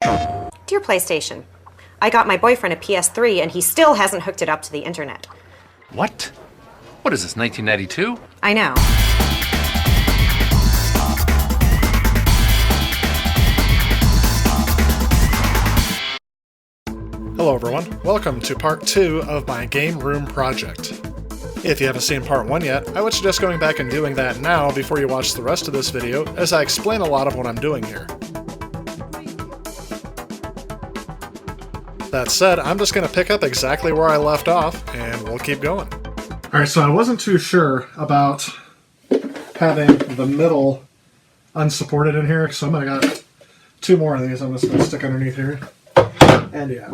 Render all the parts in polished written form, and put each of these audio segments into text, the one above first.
Dear PlayStation, I got my boyfriend a PS3 and he still hasn't hooked it up to the internet. What? What is this, 1992? I know. Hello everyone, welcome to part 2 of my Game Room project. If you haven't seen part 1 yet, I would suggest going back and doing that now before you watch the rest of this video, as I explain a lot of what I'm doing here. That said, I'm just going to pick up exactly where I left off, and we'll keep going. Alright, so I wasn't too sure about having the middle unsupported in here, so I got 2 more of these I'm just going to stick underneath here. And yeah.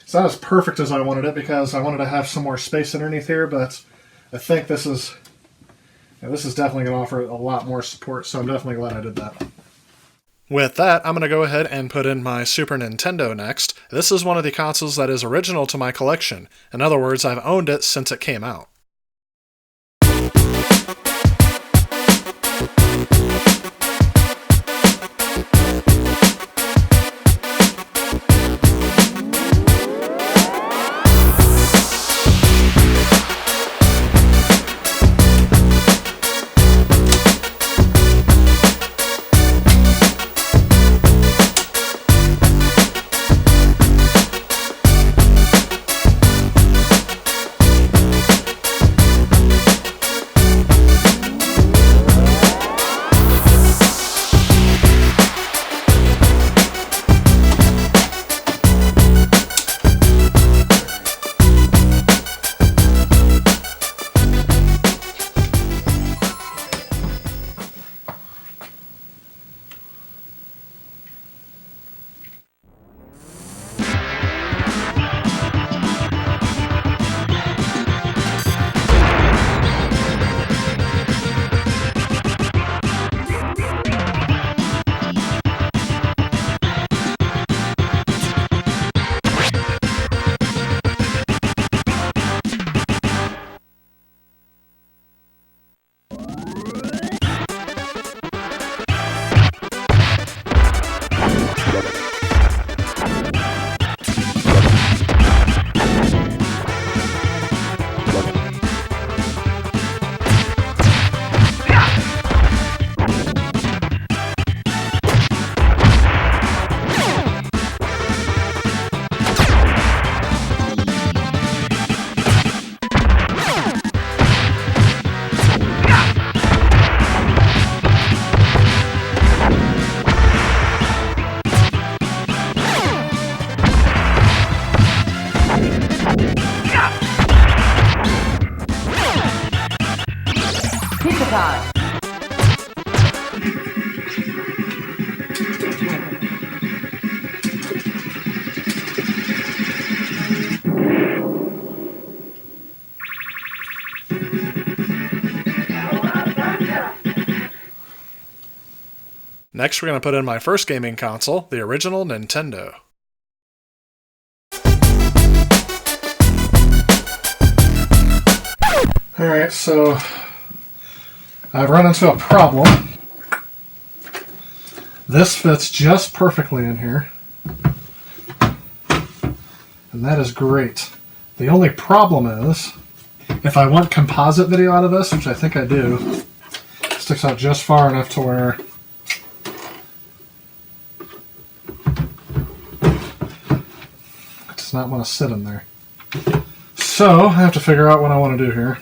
It's not as perfect as I wanted it because I wanted to have some more space underneath here, but I think this is definitely going to offer a lot more support, so I'm definitely glad I did that. With that, I'm going to go ahead and put in my Super Nintendo next. This is one of the consoles that is original to my collection. In other words, I've owned it since it came out. Next, we're going to put in my first gaming console, the original Nintendo. Alright, so I've run into a problem. This fits just perfectly in here. And that is great. The only problem is, if I want composite video out of this, which I think I do, it sticks out just far enough to where not want to sit in there. So I have to figure out what I want to do here.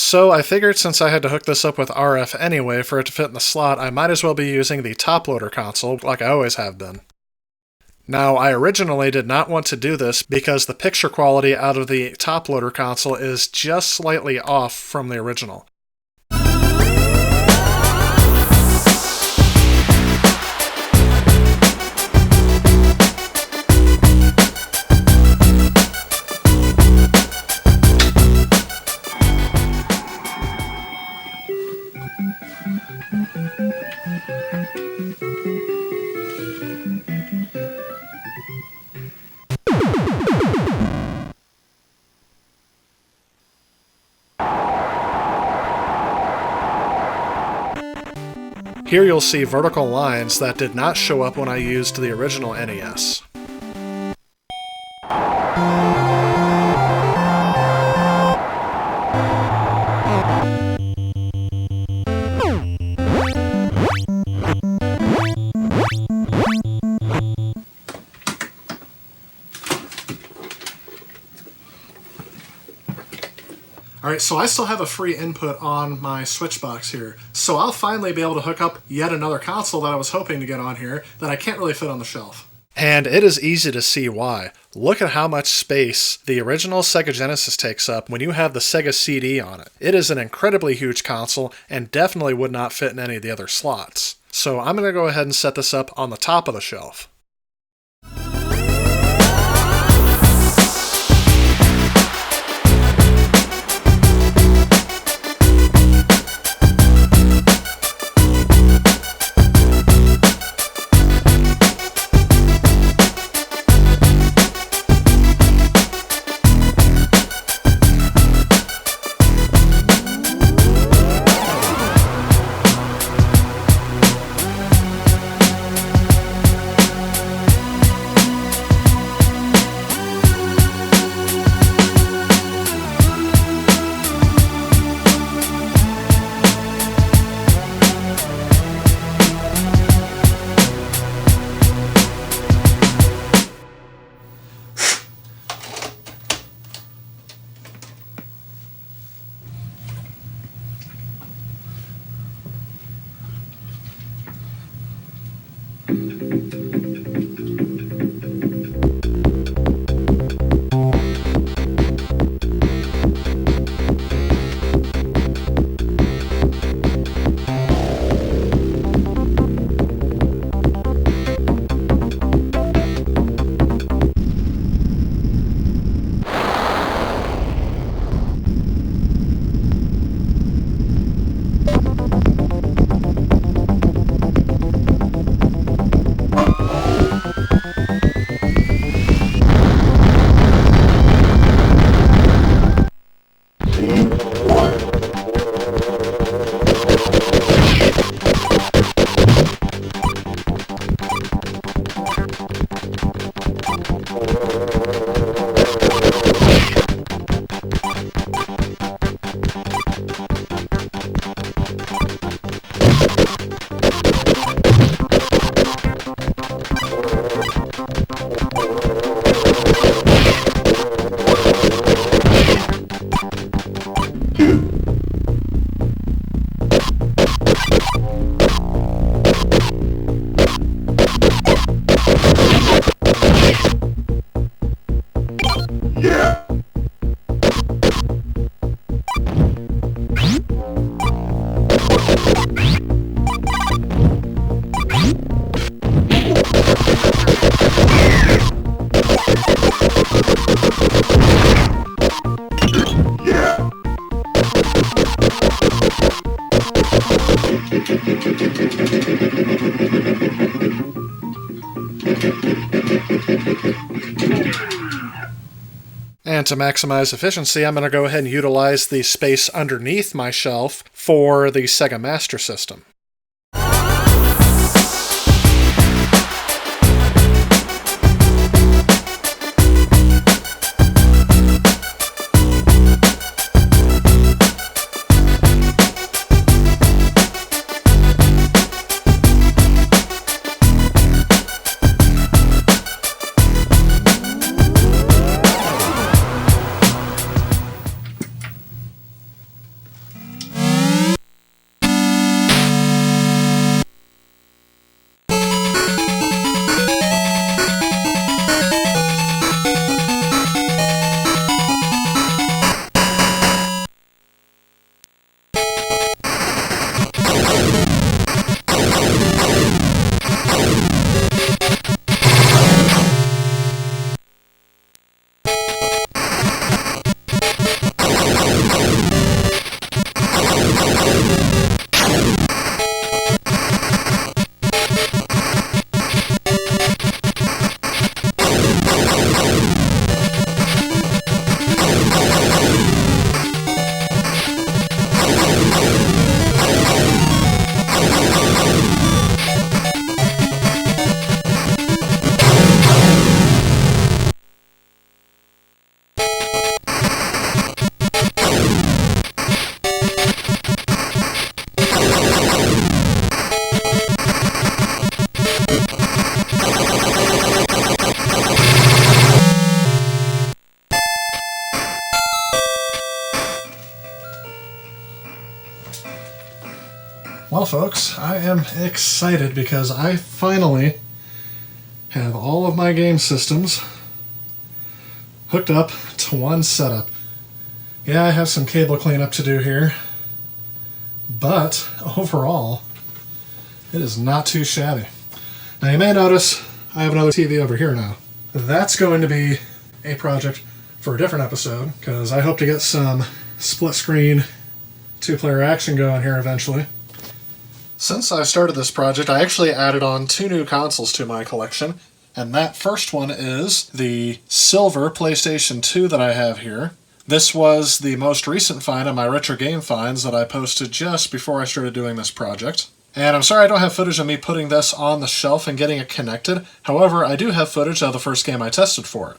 So I figured since I had to hook this up with RF anyway for it to fit in the slot, I might as well be using the top-loader console like I always have been. Now, I originally did not want to do this because the picture quality out of the top-loader console is just slightly off from the original. Here you'll see vertical lines that did not show up when I used the original NES. Alright, so I still have a free input on my switch box here, so I'll finally be able to hook up yet another console that I was hoping to get on here that I can't really fit on the shelf. And it is easy to see why. Look at how much space the original Sega Genesis takes up when you have the Sega CD on it. It is an incredibly huge console and definitely would not fit in any of the other slots. So I'm going to go ahead and set this up on the top of the shelf. And to maximize efficiency, I'm going to go ahead and utilize the space underneath my shelf for the Sega Master System. Well, folks, I am excited because I finally have all of my game systems hooked up to one setup. Yeah, I have some cable cleanup to do here, but overall, it is not too shabby. Now, you may notice I have another TV over here now. That's going to be a project for a different episode, because I hope to get some split-screen, two-player action going here eventually. Since I started this project, I actually added on 2 new consoles to my collection, and that first one is the silver PlayStation 2 that I have here. This was the most recent find on my retro game finds that I posted just before I started doing this project. And I'm sorry I don't have footage of me putting this on the shelf and getting it connected. However, I do have footage of the first game I tested for it.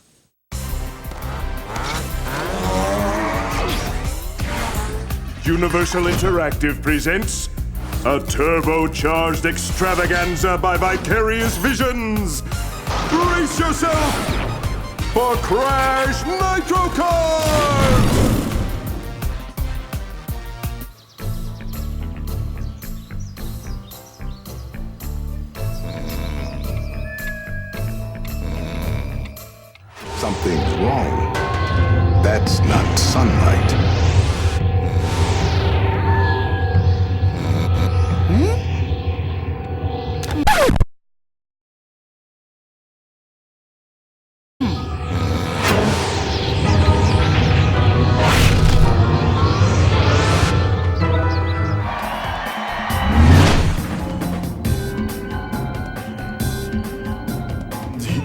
Universal Interactive presents a turbocharged extravaganza by Vicarious Visions. Brace yourself for Crash Nitro Kart! Something's wrong. That's not sunlight.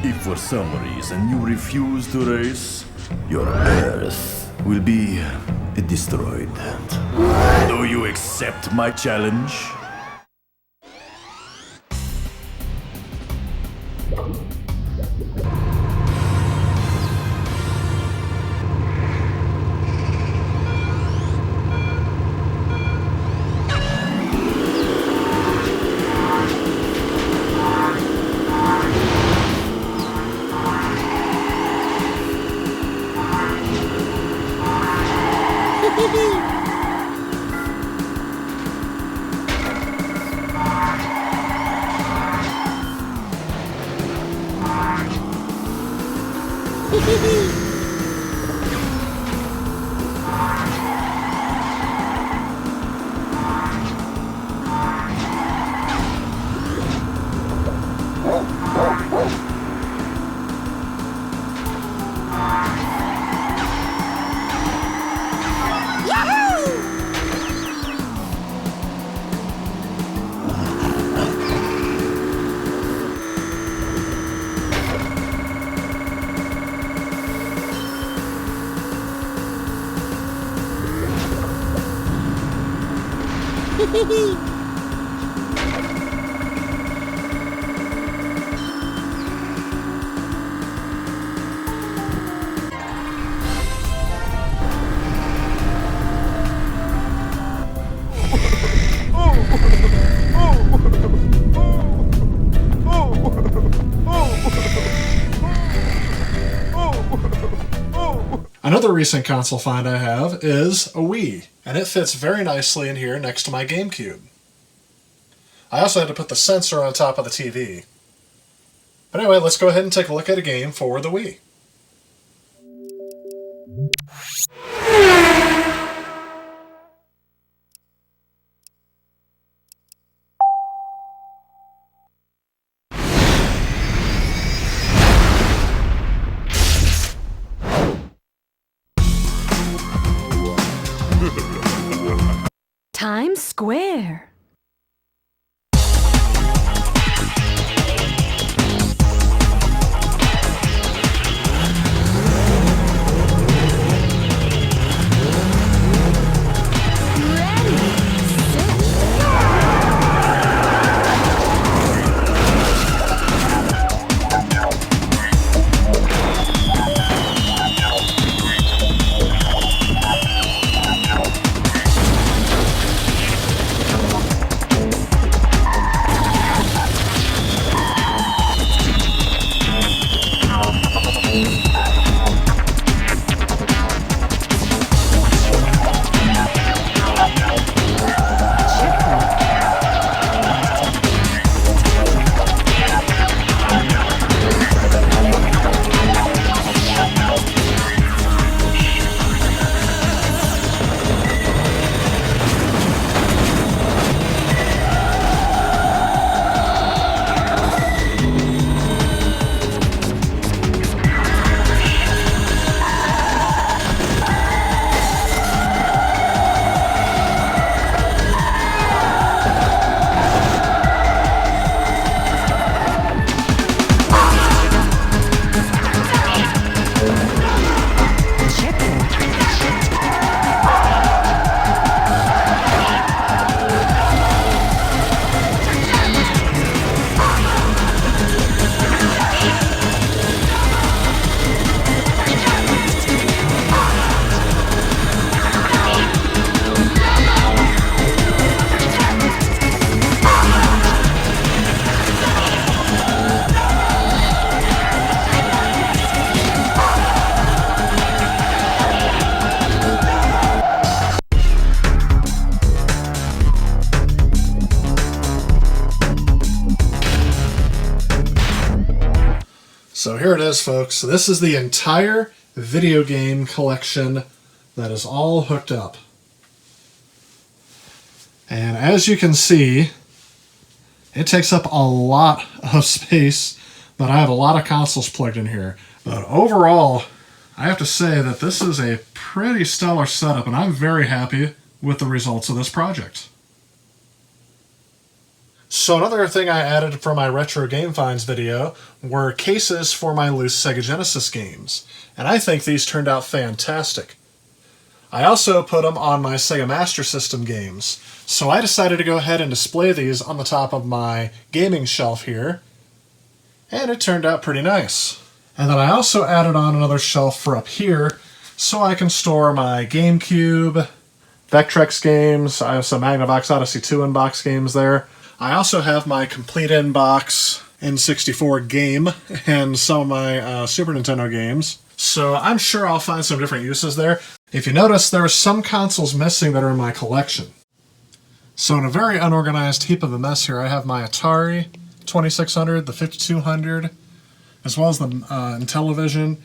If for some reason you refuse to race, your Earth will be destroyed. Do you accept my challenge? Another recent console find I have is a Wii, and it fits very nicely in here next to my GameCube. I also had to put the sensor on top of the TV. But anyway, let's go ahead and take a look at a game for the Wii. Times Square. is, folks. This is the entire video game collection that is all hooked up. And as you can see, it takes up a lot of space, but I have a lot of consoles plugged in here. But overall, I have to say that this is a pretty stellar setup, and I'm very happy with the results of this project. So another thing I added for my Retro Game Finds video were cases for my loose Sega Genesis games, and I think these turned out fantastic. I also put them on my Sega Master System games, so I decided to go ahead and display these on the top of my gaming shelf here, and it turned out pretty nice. And then I also added on another shelf for up here, so I can store my GameCube, Vectrex games. I have some Magnavox Odyssey 2 inbox games there. I also have my complete inbox N64 game and some of my Super Nintendo games. So I'm sure I'll find some different uses there. If you notice, there are some consoles missing that are in my collection. So in a very unorganized heap of a mess here, I have my Atari 2600, the 5200, as well as the Intellivision,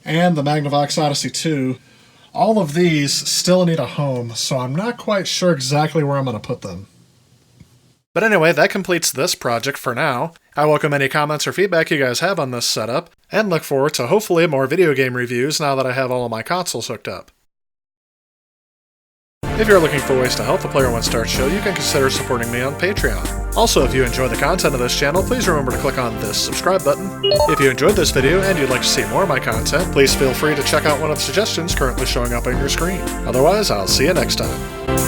and the Magnavox Odyssey 2. All of these still need a home, so I'm not quite sure exactly where I'm going to put them. But anyway, that completes this project for now. I welcome any comments or feedback you guys have on this setup, and look forward to hopefully more video game reviews now that I have all of my consoles hooked up. If you're looking for ways to help the Player One Start Show, you can consider supporting me on Patreon. Also, if you enjoy the content of this channel, please remember to click on this subscribe button. If you enjoyed this video and you'd like to see more of my content, please feel free to check out one of the suggestions currently showing up on your screen. Otherwise, I'll see you next time.